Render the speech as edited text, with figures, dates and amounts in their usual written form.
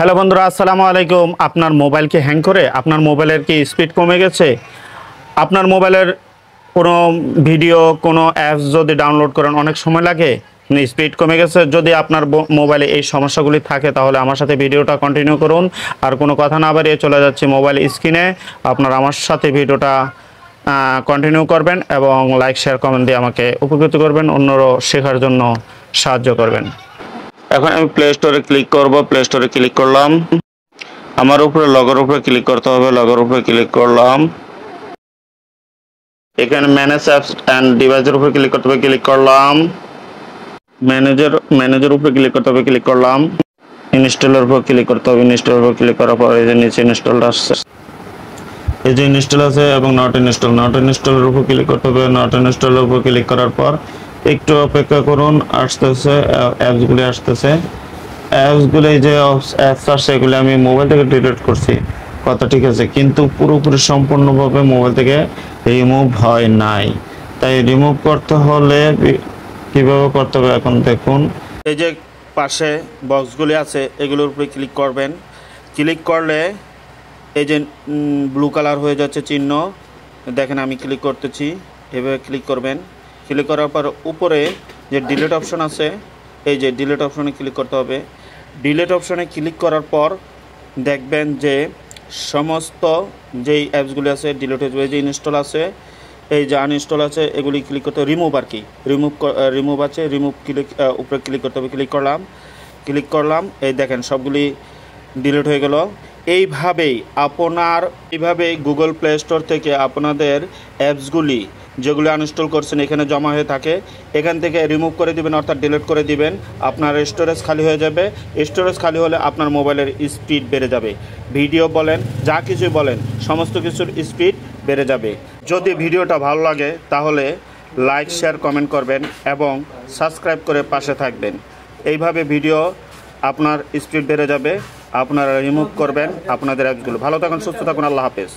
Hello বন্ধুরা, আসসালামু আলাইকুম। আপনার মোবাইল কি হ্যাং করে? আপনার মোবাইলের কি স্পিড কমে গেছে? আপনার মোবাইলের কোনো ভিডিও, কোনো অ্যাপস যদি ডাউনলোড করেন অনেক সময় লাগে, স্পিড কমে গেছে। যদি আপনার মোবাইলে এই সমস্যাগুলি থাকে তাহলে আমার সাথে ভিডিওটা কন্টিনিউ করুন। আর কোনো কথা না বাড়িয়ে চলে যাচ্ছি মোবাইল স্ক্রিনে। আপনারা আমার সাথে ভিডিওটা কন্টিনিউ করবেন এবং লাইক, শেয়ার, কমেন্ট দিয়ে আমাকে উপকৃত করবেন, অন্যরাও শেখার জন্য সাহায্য করবেন। এখন আমি প্লে স্টোরে ক্লিক করব। প্লে স্টোরে ক্লিক করলাম। আমার উপরে লগের উপরে ক্লিক করতে হবে। লগের উপরে ক্লিক করলাম। এখানে ম্যানেজ অ্যাপস অ্যান্ড ডিভাইসের উপরে ক্লিক করতে হবে। ক্লিক করলাম। ম্যানেজের উপরে ক্লিক করতে হবে। ক্লিক করলাম। ইনস্টলের উপর ক্লিক করতে হবে। ইনস্টলের উপর ক্লিক করার পর এই যে নিচে ইনস্টলটা আসছে, এই যে ইনস্টল আছে এবং নট ইনস্টলের উপর ক্লিক করতে হবে। নট ইনস্টলের উপর ক্লিক করার পর একটু অপেক্ষা করুন, আসতেছে, অ্যাপসগুলি আসতেছে। অ্যাপসগুলো এই যে অ্যাপস আসছে এগুলি আমি মোবাইল থেকে ডিলিট করছি, কথা ঠিক আছে, কিন্তু পুরোপুরি সম্পূর্ণভাবে মোবাইল থেকে রিমুভ হয় নাই। তাই রিমুভ করতে হলে কীভাবে করতে হবে এখন দেখুন। এই যে পাশে বক্সগুলি আছে এগুলোর উপরে ক্লিক করবেন। ক্লিক করলে এই যে ব্লু কালার হয়ে যাচ্ছে চিহ্ন, দেখেন আমি ক্লিক করতেছি, এভাবে ক্লিক করবেন। ক্লিক করার পর উপরে যে ডিলিট অপশন আছে, এই যে ডিলিট অপশনে ক্লিক করতে হবে। ডিলিট অপশনে ক্লিক করার পর দেখবেন যে সমস্ত যেই অ্যাপসগুলি আছে ডিলিট হয়ে যাবে। এই যে ইনস্টল আছে, এই যে আনইনস্টল আছে, এগুলি ক্লিক করতে হবে। রিমুভ আর কি, রিমুভ আছে, রিমুভ উপরে ক্লিক করতে হবে। ক্লিক করলাম, এই দেখেন সবগুলি ডিলিট হয়ে গেল। এইভাবেই গুগল প্লে স্টোর থেকে আপনাদের অ্যাপসগুলি যেগুলো আনইনস্টল করছেন এখানে জমা হয়ে থাকে, এখান থেকে রিমুভ করে দিবেন, অর্থাৎ ডিলিট করে দিবেন। আপনার স্টোরেজ খালি হয়ে যাবে। স্টোরেজ খালি হলে আপনার মোবাইলের স্পিড বেড়ে যাবে। ভিডিও বলেন, যা কিছু বলেন, সমস্ত কিছুর স্পিড বেড়ে যাবে। যদি ভিডিওটা ভালো লাগে তাহলে লাইক, শেয়ার, কমেন্ট করবেন এবং সাবস্ক্রাইব করে পাশে থাকবেন। এইভাবে ভিডিও আপনার স্পিড বেড়ে যাবে। আপনারা রিমুভ করবেন আপনাদের অ্যাপসগুলো। ভালো থাকুন, সুস্থ থাকুন, আল্লাহ হাফেজ।